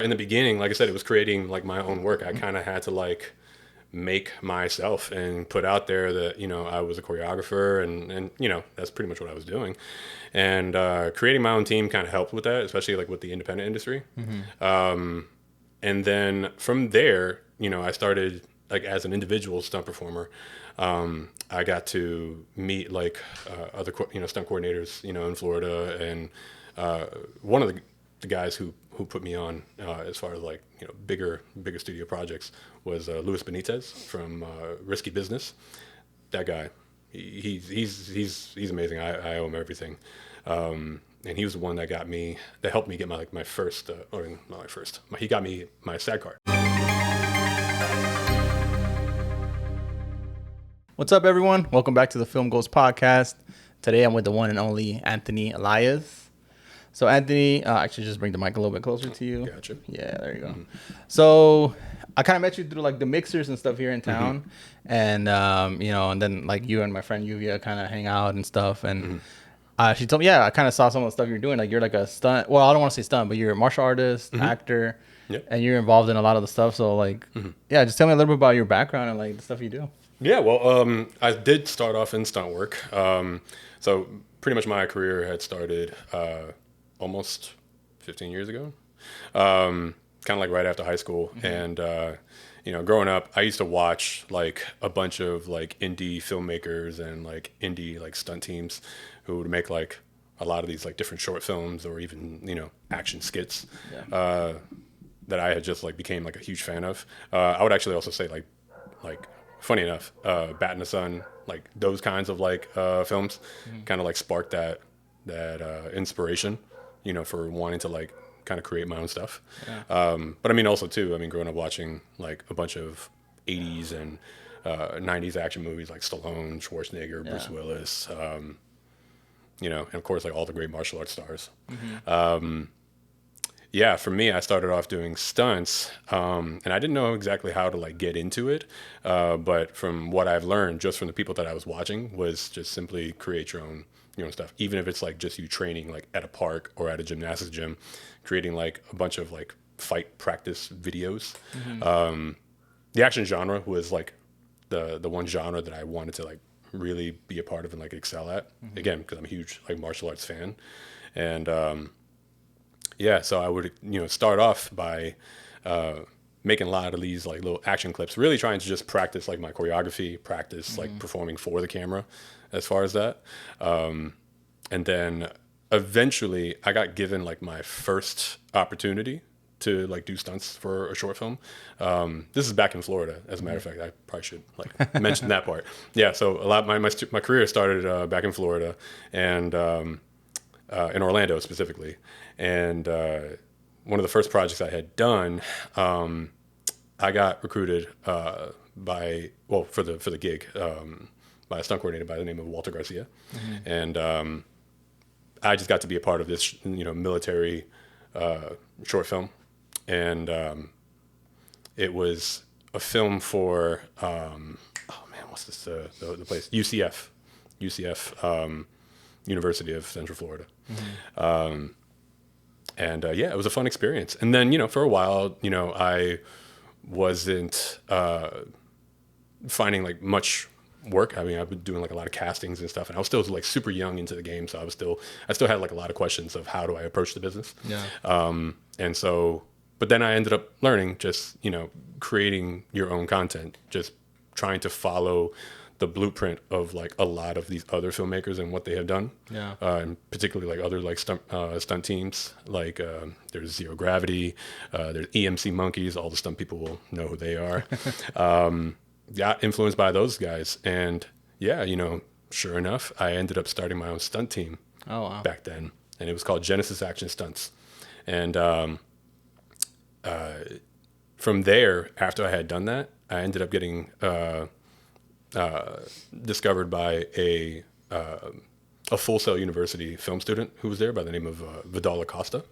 In the beginning, like I said, it was creating like my own work. I kind of had to like make myself and put out there that I was a choreographer, and that's pretty much what I was doing. And creating my own team kind of helped with that, especially like with the independent industry. And then from there, I started like as an individual stunt performer. I got to meet like other stunt coordinators in Florida, and one of the guys who put me on as far as like bigger studio projects was Luis Benitez from Risky Business. That guy, he's amazing. I owe him everything. And he was the one that helped me get my first, or not my first. He got me my SAG card. What's up, everyone? Welcome back to the Film Goals Podcast. Today I'm with the one and only Anthony Elias. So Anthony, actually just bring the mic a little bit closer to you. Gotcha. Yeah, there you go. So I kind of met you through like the mixers and stuff here in town. And, and then like you and my friend Yuvia kind of hang out and stuff. And she told me, yeah, I kind of saw some of the stuff you're doing. Like you're like a stunt. Well, I don't want to say stunt, but you're a martial artist, actor, and you're involved in a lot of the stuff. So like, yeah, just tell me a little bit about your background and like the stuff you do. Yeah, well, I did start off in stunt work. So pretty much my career had started almost 15 years ago, kind of like right after high school. And, growing up, I used to watch like a bunch of like indie filmmakers and like indie like stunt teams who would make like a lot of these like different short films or even, action skits that I had just like became like a huge fan of. I would actually also say like funny enough, Bat in the Sun, like those kinds of like films kind of like sparked that inspiration, for wanting to like kind of create my own stuff. But I mean also too, growing up watching like a bunch of 80s and 90s action movies like Stallone, Schwarzenegger, Bruce Willis, and of course like all the great martial arts stars. Yeah, for me, I started off doing stunts, and I didn't know exactly how to like get into it. But from what I've learned, just from the people that I was watching, was just simply create your own stuff. Even if it's like just you training like at a park or at a gymnastics gym, creating like a bunch of like fight practice videos. The action genre was like the one genre that I wanted to like really be a part of and like excel at. Again, because I'm a huge like martial arts fan, and yeah, so I would, start off by making a lot of these like little action clips, really trying to just practice like my choreography, practice like performing for the camera as far as that. And then eventually I got given like my first opportunity to like do stunts for a short film. This is back in Florida, as a matter of fact. I probably should like mention that part. Yeah, so a lot my career started back in Florida, and in Orlando specifically. And one of the first projects I had done, I got recruited for the gig by a stunt coordinator by the name of Walter Garcia, and I just got to be a part of this military short film, and it was a film for what's this the place, UCF, University of Central Florida. And yeah, it was a fun experience. And then, for a while, I wasn't finding like much work. I've been doing like a lot of castings and stuff, and I was still like super young into the game. So I still had like a lot of questions of how do I approach the business. And so, but then I ended up learning just, creating your own content, just trying to follow the blueprint of like a lot of these other filmmakers and what they have done, and particularly like other like stunt teams. Like there's Zero Gravity, there's EMC Monkeys. All the stunt people will know who they are. Got influenced by those guys, and yeah, sure enough, I ended up starting my own stunt team. Oh wow! Back then, and it was called Genesis Action Stunts, and from there, after I had done that, I ended up getting discovered by a Full Sail University film student who was there by the name of Vidal Acosta.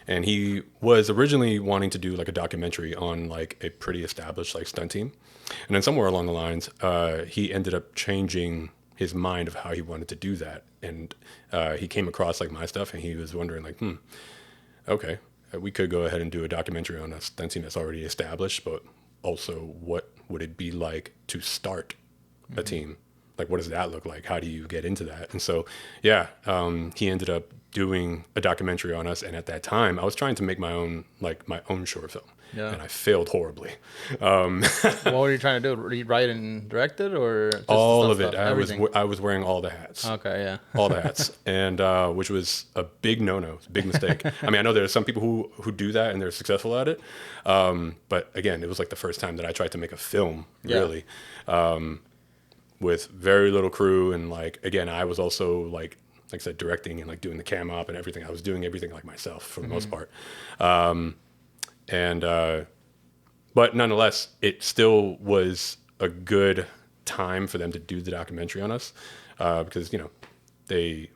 And he was originally wanting to do like a documentary on like a pretty established like stunt team. And then somewhere along the lines, he ended up changing his mind of how he wanted to do that. And he came across like my stuff, and he was wondering like, okay, we could go ahead and do a documentary on a stunt scene that's already established, but also what would it be like to start a team? Like, what does that look like? How do you get into that? And so, yeah, he ended up doing a documentary on us. And at that time, I was trying to make my own short film. Yeah. And I failed horribly. What were you trying to do? Write and direct it, or just All stunt of it. stuff? Everything? I was wearing all the hats. Okay, yeah. All the hats, and which was a big no-no, a big mistake. I mean, I know there are some people who do that and they're successful at it, but again, it was like the first time that I tried to make a film, really, with very little crew, and like again, I was also like I said, directing and like doing the cam op and everything. I was doing everything like myself for the most part, but nonetheless, it still was a good time for them to do the documentary on us, because they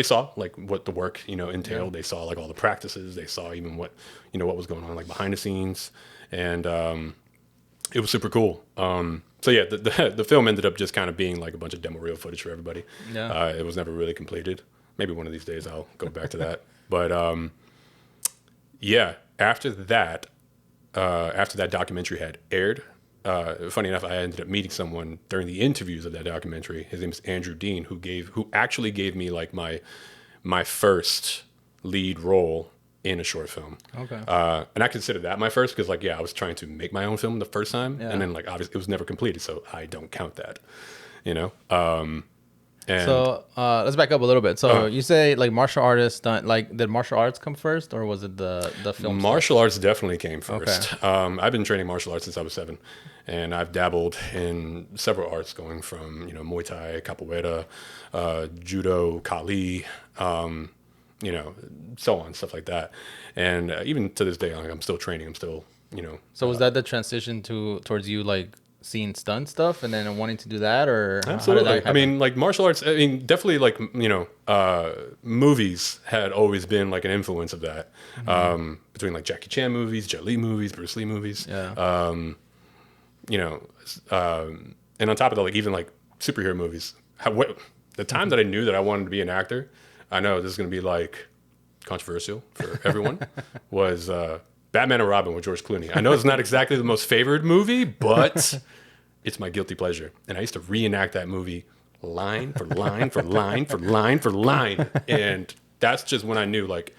saw like what the work entailed. They saw like all the practices. They saw even what was going on like behind the scenes, and it was super cool. So yeah, the film ended up just kind of being like a bunch of demo reel footage for everybody. Yeah. It was never really completed. Maybe one of these days I'll go back to that. But yeah, after that documentary had aired, funny enough, I ended up meeting someone during the interviews of that documentary. His name is Andrew Dean, who actually gave me like my first lead role in a short film. Okay. And I consider that my first because I was trying to make my own film the first time, and then like obviously it was never completed, so I don't count that. And so let's back up a little bit. So you say like martial artists, did martial arts come first, or was it the film? Martial arts definitely came first. Okay. I've been training martial arts since I was 7, and I've dabbled in several arts, going from Muay Thai, capoeira, judo, Kali, so on, stuff like that. And even to this day, I'm still training. I'm still, So was that the transition towards you like seeing stunt stuff and then wanting to do that, or absolutely? How did that I mean, like martial arts. I mean, definitely like movies had always been like an influence of that. Between like Jackie Chan movies, Jet Li movies, Bruce Lee movies. Yeah. And on top of that, like even like superhero movies. The time that I knew that I wanted to be an actor, I know this is going to be like controversial for everyone, was Batman and Robin with George Clooney. I know it's not exactly the most favored movie, but it's my guilty pleasure. And I used to reenact that movie line for line for line for line for line. And that's just when I knew like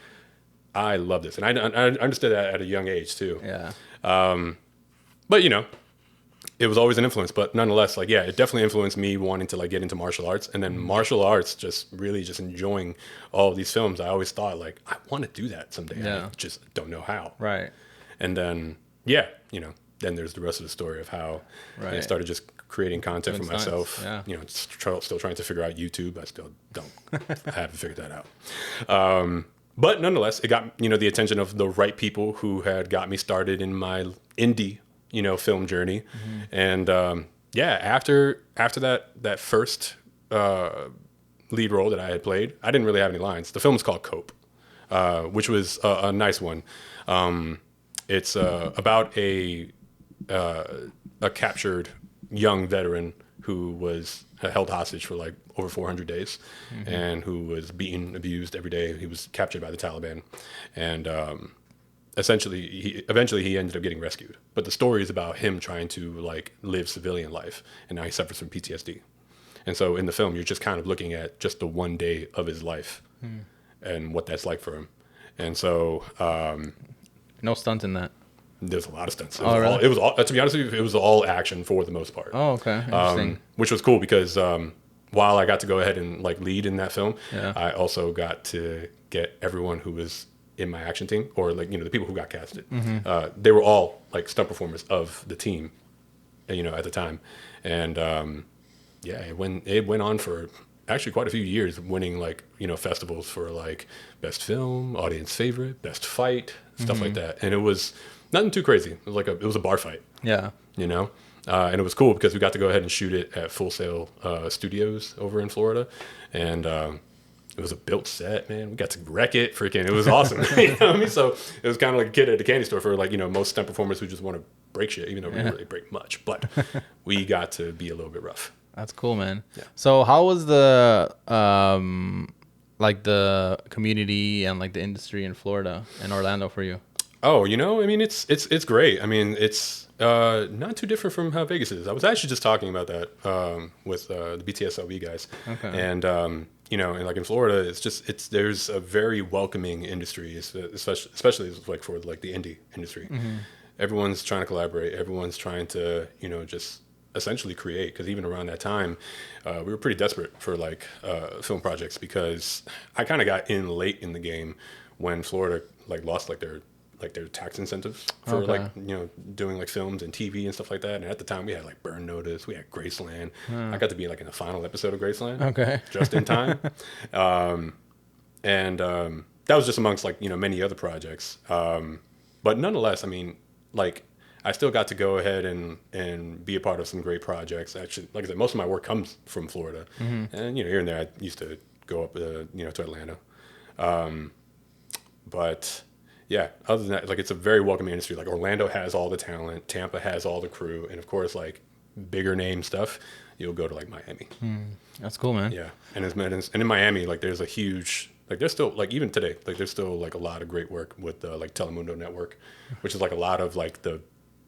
I love this. And I understood that at a young age too. Yeah. But it was always an influence, but nonetheless, like, yeah, it definitely influenced me wanting to like get into martial arts, and then martial arts, just really just enjoying all of these films. I always thought like, I want to do that someday. Yeah. I just don't know how. Right. And then, yeah, then there's the rest of the story of how I started just creating content Doing for myself. stunts, yeah. Still trying to figure out YouTube. I still don't, I haven't figured that out. But nonetheless, it got, the attention of the right people who had got me started in my indie film journey. And after that first lead role that I had played, I didn't really have any lines. The film was called Cope, which was a nice one. It's about a captured young veteran who was held hostage for like over 400 days, and who was beaten, abused every day. He was captured by the Taliban, and eventually he ended up getting rescued. But the story is about him trying to like live civilian life, and now he suffers from PTSD. And so in the film, you're just kind of looking at just the one day of his life and what that's like for him. And so no stunts in that. There's a lot of stunts. Really? It was all, to be honest with you, it was all action for the most part. Oh, okay. Interesting. Which was cool because while I got to go ahead and like lead in that film, I also got to get everyone who was in my action team, or like the people who got casted. They were all like stunt performers of the team, at the time, and it went on for actually quite a few years, winning like festivals for like best film, audience favorite, best fight, stuff like that. And it was nothing too crazy. It was it was a bar fight. Yeah. And it was cool because we got to go ahead and shoot it at Full Sail Studios over in Florida, and it was a built set, man. We got to wreck it, freaking. It was awesome. You know what I mean? So it was kind of like a kid at a candy store for like most stunt performers who just want to break shit, even though we didn't really break much, but we got to be a little bit rough. That's cool, man. Yeah. So how was the like the community and like the industry in Florida and Orlando for you? Oh, I mean, it's great. I mean, it's not too different from how Vegas is. I was actually just talking about that with the BTSLB guys, Okay. and and like in Florida, it's there's a very welcoming industry, especially like for like the indie industry. Everyone's trying to collaborate. Everyone's trying to just essentially create, because even around that time, we were pretty desperate for like film projects, because I kind of got in late in the game when Florida like lost like their tax incentives for Okay. like doing like films and TV and stuff like that. And at the time we had like Burn Notice, we had Graceland. I got to be like in the final episode of Graceland, Okay. just in time. And that was just amongst like many other projects. But nonetheless, I mean, like I still got to go ahead and be a part of some great projects. Actually, like I said, most of my work comes from Florida, and here and there I used to go up to Atlanta. But yeah, other than that, like it's a very welcoming industry. Like Orlando has all the talent, Tampa has all the crew, and of course, like bigger name stuff, you'll go to like Miami. That's cool, man. Yeah, and in Miami, like there's a huge like there's still like even today like there's still like a lot of great work with like Telemundo Network, which is like a lot of like the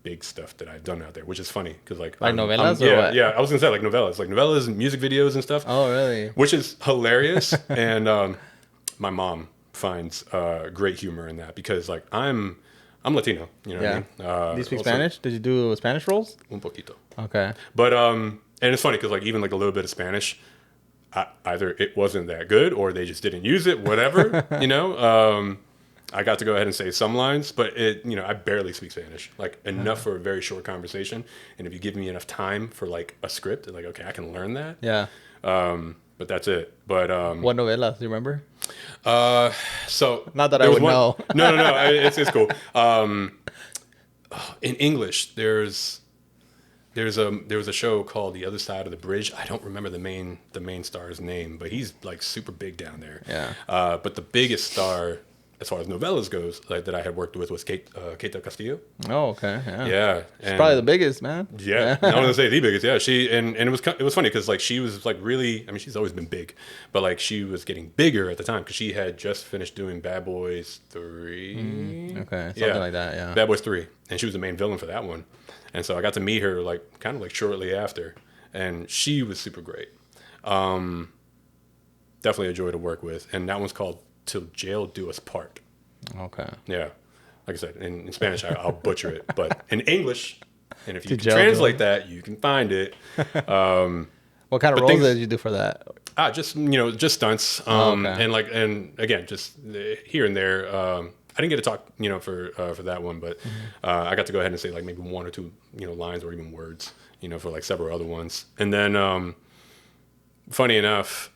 big stuff that I've done out there, which is funny because like novelas or yeah, what? yeah, I was gonna say like novellas and music videos and stuff, Oh, really? which is hilarious. And my mom finds great humor in that, because like I'm Latino, you know Yeah. what I mean? Do you speak Also, Spanish? Did you do Spanish roles? un poquito. Okay. But and it's funny because like even like a little bit of Spanish, either it wasn't that good or they just didn't use it, whatever. I got to go ahead and say some lines, but I barely speak Spanish, like enough for a very short conversation. And if you give me enough time for like a script, like okay, I can learn that. Yeah. But that's it. But What novelas? Do you remember? so Not that I there was would know. No. It's cool. In English, there was a show called The Other Side of the Bridge. I don't remember the main star's name, but he's like super big down there. Yeah. But the biggest star, as far as novellas goes, like that I had worked with was Kate del Castillo. Oh, okay. Yeah. Yeah, She's probably the biggest, man. yeah, I want to say the biggest. Yeah, and it was funny because like she was like really. I mean, she's always been big, but like she was getting bigger at the time because she had just finished doing Bad Boys 3. Okay. Something like that. Yeah. Bad Boys 3, and she was the main villain for that one. And so I got to meet her like kind of like shortly after, and she was super great. Definitely a joy to work with, and that one's called "Till Jail Do Us Part." Okay. Yeah, like I said, in Spanish I'll butcher it, but in English, and if you Till can Jail Do translate Us. that, you can find it. What kind of But roles things- did you do for that? Just stunts, Okay. and again, just here and there. I didn't get to talk, for that one, but I got to go ahead and say like maybe one or two, lines or even words, for like several other ones. And then, funny enough,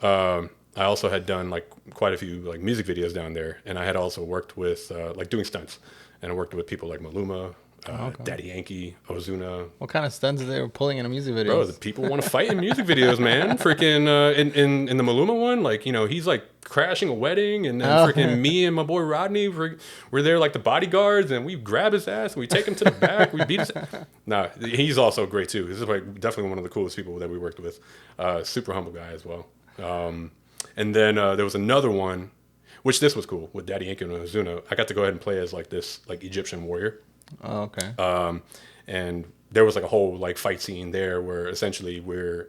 I also had done like quite a few like music videos down there, and I had also worked with like doing stunts, and I worked with people like Maluma, Daddy Yankee, Ozuna. What kind of stunts they were pulling in a music video? Bro, the people want to fight in music videos, man. Freaking in the Maluma one, like he's like crashing a wedding, and then freaking me and my boy Rodney we're there like the bodyguards, and we grab his ass and we take him to the back. We beat his. Nah, he's also great too. This is like definitely one of the coolest people that we worked with. Super humble guy as well. And then there was another one, which this was cool with Daddy Yankee and Ozuna. I got to go ahead and play as like this like Egyptian warrior. Oh, okay. And there was like a whole like fight scene there where essentially we're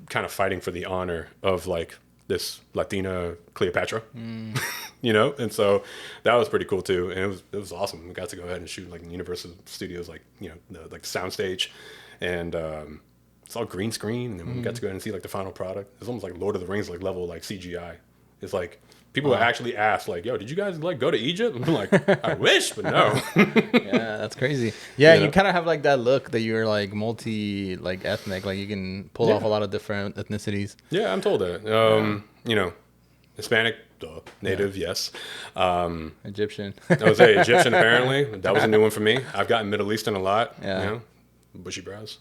kind of fighting for the honor of like this Latina Cleopatra, and so that was pretty cool too, and it was awesome. We got to go ahead and shoot like in Universal Studios, like the sound stage, and it's all green screen, and then we got to go ahead and see like the final product. It's almost like Lord of the Rings like level like CGI. It's like people actually ask like, "Yo, did you guys like go to Egypt?" I'm like, "I wish, but no." Yeah, that's crazy. Yeah, You know? you kind of have like that look that you're like multi like ethnic, like you can pull off a lot of different ethnicities. Yeah, I'm told that. Hispanic, duh. Native, yes. Egyptian. I was Egyptian apparently. That was a new one for me. I've gotten Middle Eastern a lot. Yeah. Bushy brows.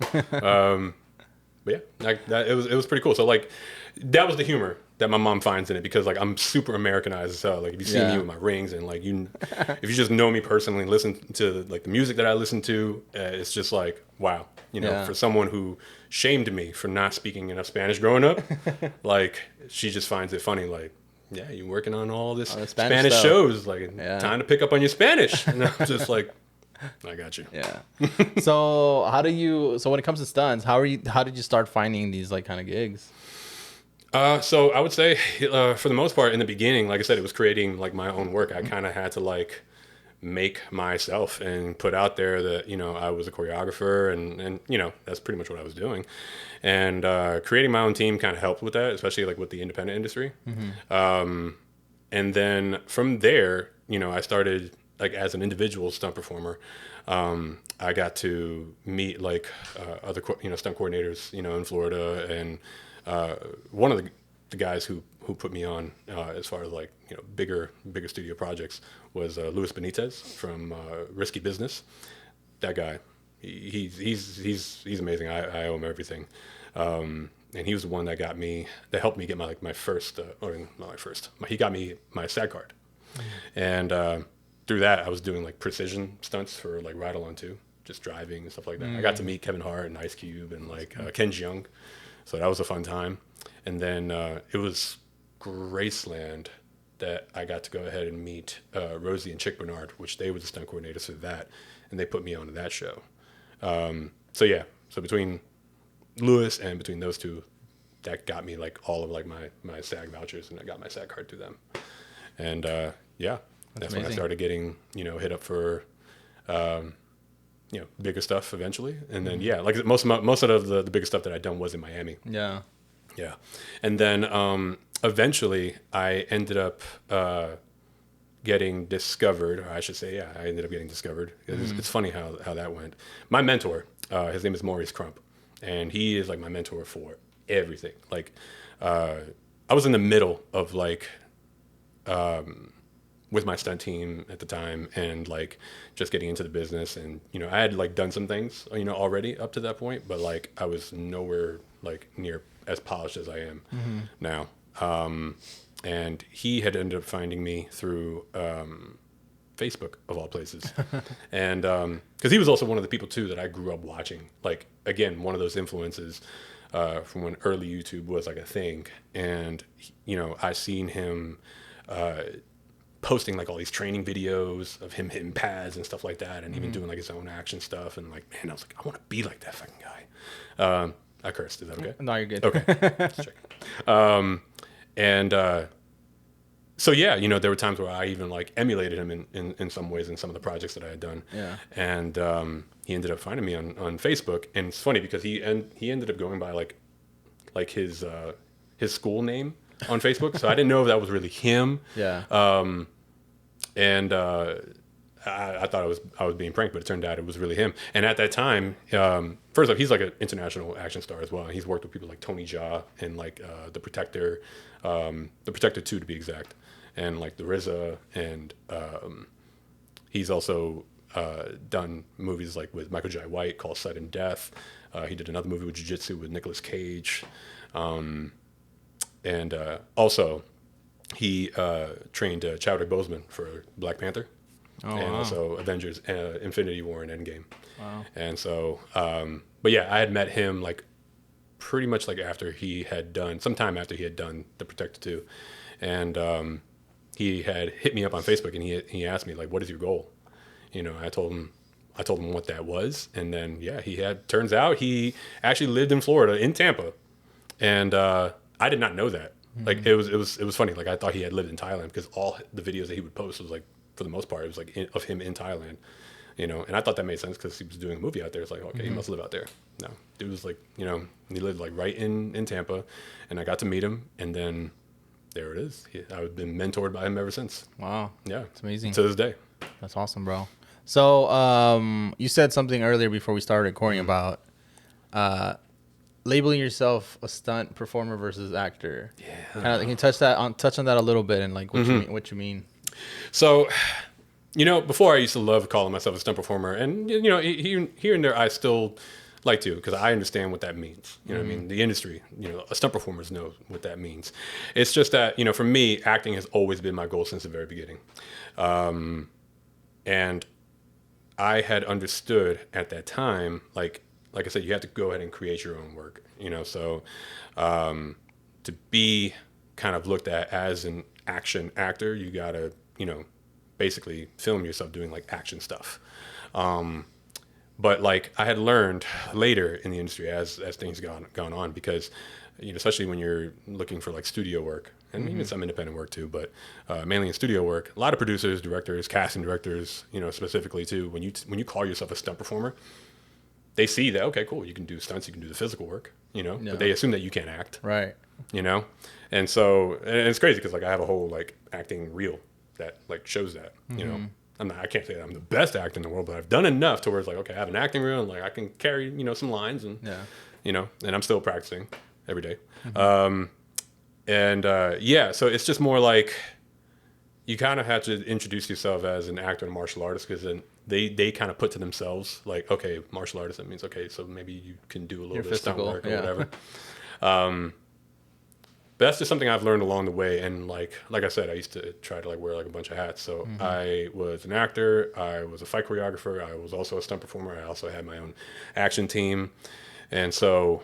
But yeah, like that, it was pretty cool. So like, that was the humor that my mom finds in it, because like I'm super Americanized as hell. Like if you see me Yeah. with my rings, and like if you just know me personally and listen to like the music that I listen to, it's just like wow, Yeah. for someone who shamed me for not speaking enough Spanish growing up, like she just finds it funny. Like, yeah, you working on all this Oh, the Spanish stuff. shows, like Yeah. time to pick up on your Spanish. And I'm just like, I got you. Yeah. So how do you? So when it comes to stunts, how are you? How did you start finding these like kind of gigs? So I would say, for the most part, in the beginning, like I said, it was creating like my own work. I kind of had to like make myself and put out there that I was a choreographer, and that's pretty much what I was doing. And creating my own team kind of helped with that, especially like with the independent industry. And then from there, I started like as an individual stunt performer. I got to meet like other stunt coordinators in Florida, and one of the guys who put me on as far as like bigger studio projects was Luis Benitez from Risky Business. That guy, he's amazing. I owe him everything. And he was the one that helped me get my first, or not my first. He got me my SAG card, and through that I was doing like precision stunts for like Ride Along 2, just driving and stuff like that. I got to meet Kevin Hart and Ice Cube and like Ken Jeong, so that was a fun time. And then it was Graceland that I got to go ahead and meet Rosie and Chick Bernard, which they were the stunt coordinators for that, and they put me onto that show. So yeah, so between Lewis and between those two, that got me like all of like my SAG vouchers, and I got my SAG card through them. And yeah, that's when I started getting hit up for bigger stuff eventually. And then yeah, like most of the biggest stuff that I'd done was in Miami. Yeah. Yeah, and then eventually I ended up getting discovered, or I should say, yeah, I ended up getting discovered. It's funny how that went. My mentor, his name is Maurice Crump, and he is like my mentor for everything. Like, I was in the middle of like, with my stunt team at the time, and like just getting into the business, and I had like done some things already up to that point, but like I was nowhere like near as polished as I am now. And he had ended up finding me through Facebook, of all places. And because he was also one of the people too that I grew up watching, like again, one of those influences from when early YouTube was like a thing. And I seen him posting like all these training videos of him hitting pads and stuff like that, and even doing like his own action stuff. And like, man, I was like, I want to be like that fucking guy. I cursed. Is that okay? No, you're good. Okay. Let's check. And so yeah, there were times where I even like emulated him in some ways in some of the projects that I had done. Yeah. And he ended up finding me on Facebook, and it's funny because he ended up going by like his school name on Facebook, so I didn't know if that was really him. Yeah. And I thought I was being pranked, but it turned out it was really him. And at that time, first off, he's like an international action star as well. He's worked with people like Tony Jaa and like The Protector 2 to be exact, and like the RZA, and he's also done movies like with Michael Jai White called Sudden Death. He did another movie with Jiu-Jitsu with Nicolas Cage, and also he trained Chadwick Boseman for Black Panther. Oh, And wow. also Avengers, Infinity War, and Endgame. Wow. And so, but yeah, I had met him like pretty much like sometime after he had done The Protector 2. And he had hit me up on Facebook, and he asked me like, what is your goal? I told him what that was. And then, yeah, turns out he actually lived in Florida, in Tampa. And I did not know that. Like it was funny. Like I thought he had lived in Thailand, because all the videos that he would post was like, for the most part, it was like of him in Thailand, and I thought that made sense because he was doing a movie out there. It's like, okay, he must live out there. No, dude was like, he lived like right in Tampa, and I got to meet him, and then there it is. I've been mentored by him ever since. Wow. Yeah, It's amazing. to this day. That's awesome, bro. So, you said something earlier before we started recording about labeling yourself a stunt performer versus actor. Yeah. Can you touch on that a little bit, and like what you mean? So, before I used to love calling myself a stunt performer, and here and there I still like to, because I understand what that means. You know what I mean? The industry, stunt performers know what that means. It's just that, for me, acting has always been my goal since the very beginning. And I had understood at that time, like I said, you have to go ahead and create your own work, so to be kind of looked at as an action actor, you gotta, basically film yourself doing like action stuff. But like I had learned later in the industry as things gone on, because especially when you're looking for like studio work and even some independent work too, but mainly in studio work, a lot of producers, directors, casting directors, specifically too, when you call yourself a stunt performer, they see that, okay, cool, you can do stunts, you can do the physical work, but they assume that you can't act, Right. and so and it's crazy because like I have a whole like acting reel that like shows that, I can't say that I'm the best actor in the world, but I've done enough to where it's like, okay, I have an acting reel and like I can carry, some lines and, and I'm still practicing every day. So it's just more like you kind of have to introduce yourself as an actor and martial artist, because then they kind of put to themselves like, okay, martial artist, that means, okay, so maybe you can do a little bit of stunt work or whatever. But that's just something I've learned along the way. And like I said, I used to try to like wear like a bunch of hats. So I was an actor, I was a fight choreographer, I was also a stunt performer, I also had my own action team. And so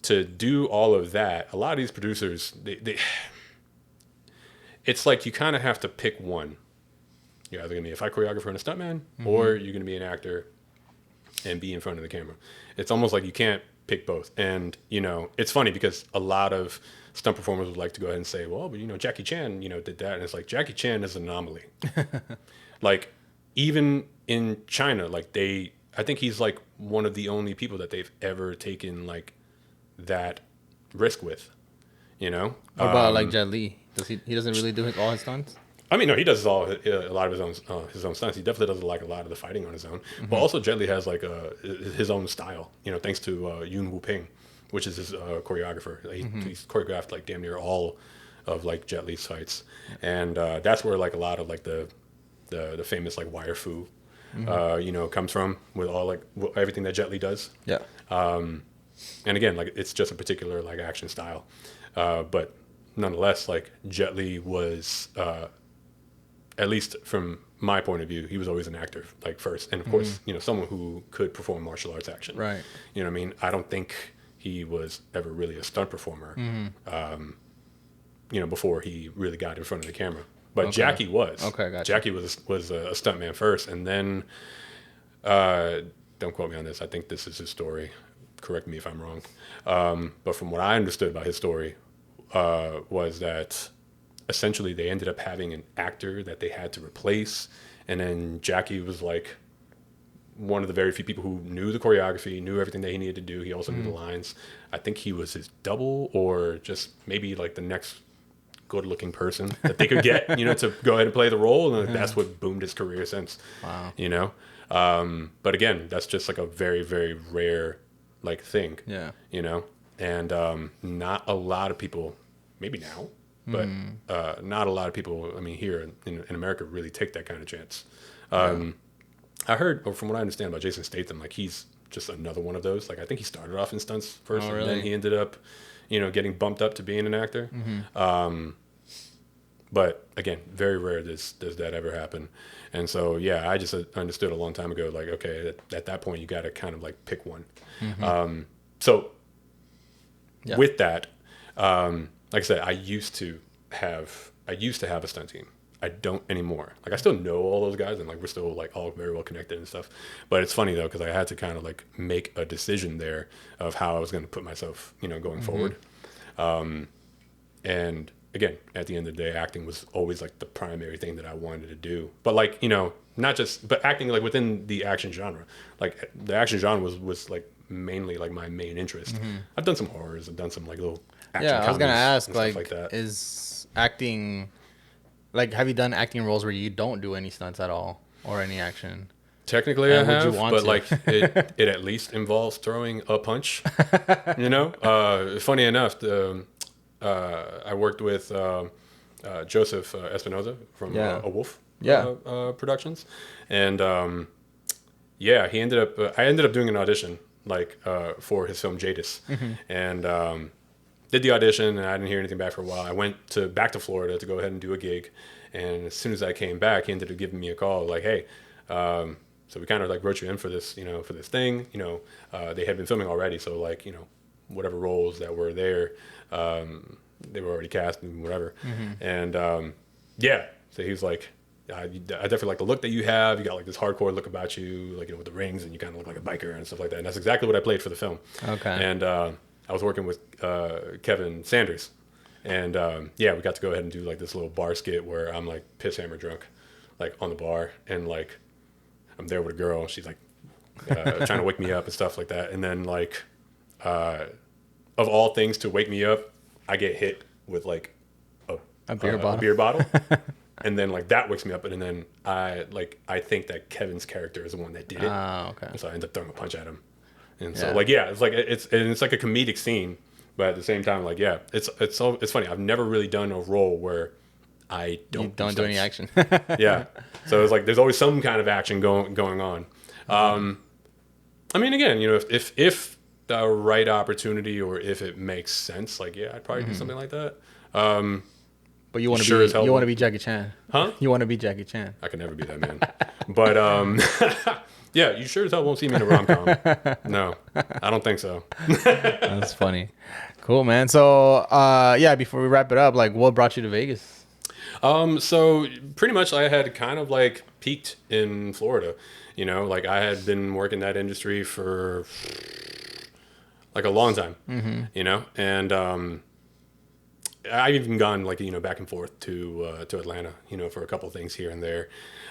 to do all of that, a lot of these producers, they it's like you kind of have to pick one. You're either going to be a fight choreographer and a stuntman, or you're going to be an actor and be in front of the camera. It's almost like you can't pick both. And, it's funny because a lot of stunt performers would like to go ahead and say, well, but, Jackie Chan, did that. And it's like, Jackie Chan is an anomaly. Like, even in China, like I think he's like one of the only people that they've ever taken like that risk with, What about like Jet Li? He doesn't really do all his stunts? I mean, no, he does a lot of his own stunts. He definitely does like a lot of the fighting on his own. But also, Jet Li has like his own style. Thanks to Yun Wu Ping, which is his choreographer. He's choreographed like damn near all of like Jet Li's fights, and that's where like a lot of like the famous like wire fu, comes from, with all like everything that Jet Li does. Yeah. And again, like it's just a particular like action style, but nonetheless, like Jet Li was. At least from my point of view, he was always an actor, like first, and of course, someone who could perform martial arts action. Right. You know what I mean? I don't think he was ever really a stunt performer. Before he really got in front of the camera. But Jackie was. Okay, gotcha. Jackie was a stuntman first, and then don't quote me on this. I think this is his story. Correct me if I'm wrong. But from what I understood about his story, was that essentially they ended up having an actor that they had to replace, and then Jackie was like one of the very few people who knew the choreography, knew everything that he needed to do. He also knew the lines. I think he was his double, or just maybe like the next good looking person that they could get, to go ahead and play the role. And that's what boomed his career since. Wow. But again, that's just like a very, very rare like thing. Yeah. And not a lot of people, maybe now, but not a lot of people, I mean, here in America really take that kind of chance. I heard, or from what I understand about Jason Statham, like he's just another one of those. Like I think he started off in stunts first, and then he ended up, getting bumped up to being an actor. But again, very rare does that ever happen. And so, yeah, I just understood a long time ago, like, okay, at that point, you got to kind of like pick one. With that, like I said, I used to have a stunt team. I don't anymore. Like I still know all those guys, and like we're still like all very well connected and stuff. But it's funny though, because I had to kind of like make a decision there of how I was going to put myself, going forward. And again, at the end of the day, acting was always like the primary thing that I wanted to do. But like, not just, but acting like within the action genre. Like the action genre was like mainly like my main interest. I've done some horrors, I've done some like little action I was gonna ask, like that. Is acting, like, have you done acting roles where you don't do any stunts at all or any action? Technically, I have, but like it at least involves throwing a punch. Funny enough, I worked with Joseph Espinoza from A Wolf Productions, and he ended up. I ended up doing an audition like for his film Jadis, and did the audition, and I didn't hear anything back for a while. I went back to Florida to go ahead and do a gig, and as soon as I came back, he ended up giving me a call like, hey. So we kind of like wrote you in for this, for this thing. They had been filming already, so like, whatever roles that were there, they were already cast and whatever. And yeah, so he was like, I definitely like the look that you have. You got like this hardcore look about you, like with the rings, and you kind of look like a biker and stuff like that. And that's exactly what I played for the film. Okay. And I was working with Kevin Sanders, and yeah, we got to go ahead and do like this little bar skit where I'm like piss hammer drunk, like on the bar, and like I'm there with a girl. She's like trying to wake me up and stuff like that. And then like, of all things to wake me up, I get hit with like a beer bottle. A beer bottle. And then like that wakes me up. And then I think that Kevin's character is the one that did it. Oh, okay. And so I end up throwing a punch at him. And so like, yeah, it's like, it's like a comedic scene, but at the same time, like, yeah, it's funny. I've never really done a role where I don't do any action. Yeah. So it's like there's always some kind of action going on. I mean, again, if the right opportunity or if it makes sense, like yeah, I'd probably do something like that. But you want to sure you want to be Jackie Chan, huh? You want to be Jackie Chan. I could never be that man. But yeah, you sure as hell won't see me in a rom-com. No, I don't think so. That's funny. Cool, man. So yeah, before we wrap it up, like what brought you to Vegas? So pretty much I had kind of like peaked in Florida, like I had been working that industry for like a long time, and I've even gone like, back and forth to Atlanta, for a couple of things here and there.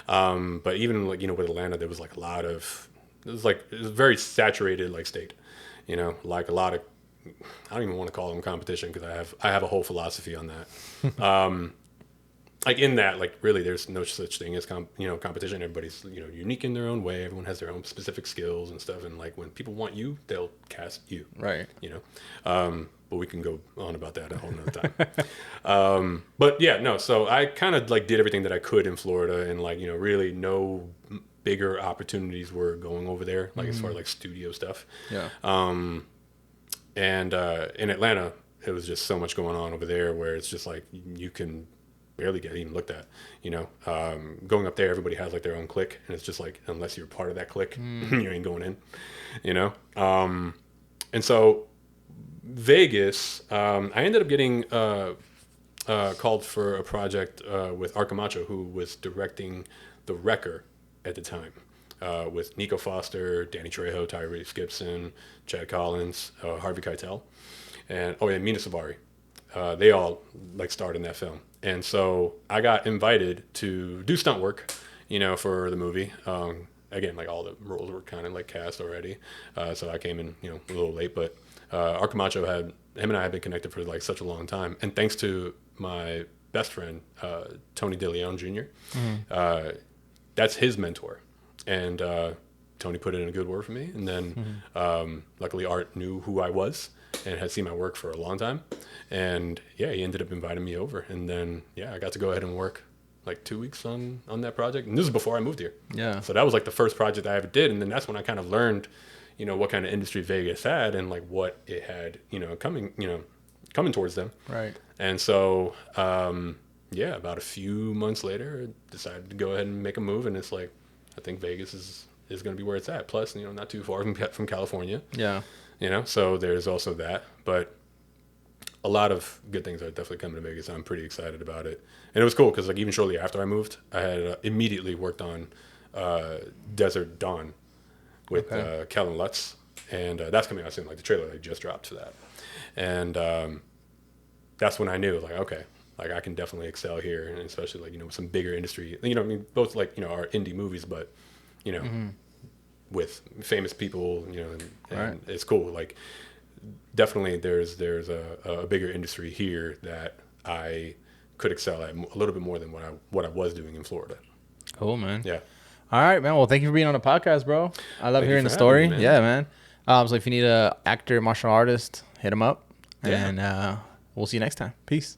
But even like, with Atlanta, there was like it was a very saturated like state, like a lot of, I don't even want to call them competition because I have a whole philosophy on that. Like in that, like really, there's no such thing as competition. Everybody's unique in their own way. Everyone has their own specific skills and stuff. And like when people want you, they'll cast you. Right. But we can go on about that a whole nother time. But yeah, no. So I kind of like did everything that I could in Florida, and like really no bigger opportunities were going over there, like as far as like studio stuff. Yeah. And in Atlanta, it was just so much going on over there where it's just like you can barely get even looked at, going up there, everybody has like their own clique, and it's just like, unless you're part of that clique, you ain't going in, and so Vegas, I ended up getting called for a project with Art Camacho, who was directing The Wrecker at the time, with Nico Foster, Danny Trejo, Tyrese Gibson, Chad Collins, Harvey Keitel, and Mina Savari. They all like starred in that film. And so I got invited to do stunt work, for the movie. Again, like all the roles were kind of like cast already. So I came in, a little late, but Art Camacho him and I had been connected for like such a long time. And thanks to my best friend, Tony DeLeon Jr., that's his mentor. And Tony put in a good word for me. And then luckily Art knew who I was and had seen my work for a long time. And yeah, he ended up inviting me over. And then, yeah, I got to go ahead and work like 2 weeks on that project. And this was before I moved here. Yeah. So that was like the first project I ever did. And then that's when I kind of learned, what kind of industry Vegas had and like what it had, coming towards them. Right. And so, yeah, about a few months later, I decided to go ahead and make a move. And it's like, I think Vegas is going to be where it's at. Plus, not too far from California. Yeah. So there's also that. But a lot of good things are definitely coming to Vegas. I'm pretty excited about it. And it was cool because like even shortly after I moved, I had immediately worked on Desert Dawn with Kellen Lutz. And that's coming out soon. Like the trailer like just dropped for that. And that's when I knew like, okay, like I can definitely excel here. And especially like, some bigger industry, both like, our indie movies, but, with famous people, and right. It's cool. Like, definitely there's a bigger industry here that I could excel at a little bit more than what I was doing in Florida. Cool, man. Yeah. All right, man. Well, thank you for being on the podcast, bro. I love hearing the story. Me, man. Yeah, man. So if you need a actor, martial artist, hit him up. Yeah. And we'll see you next time. Peace.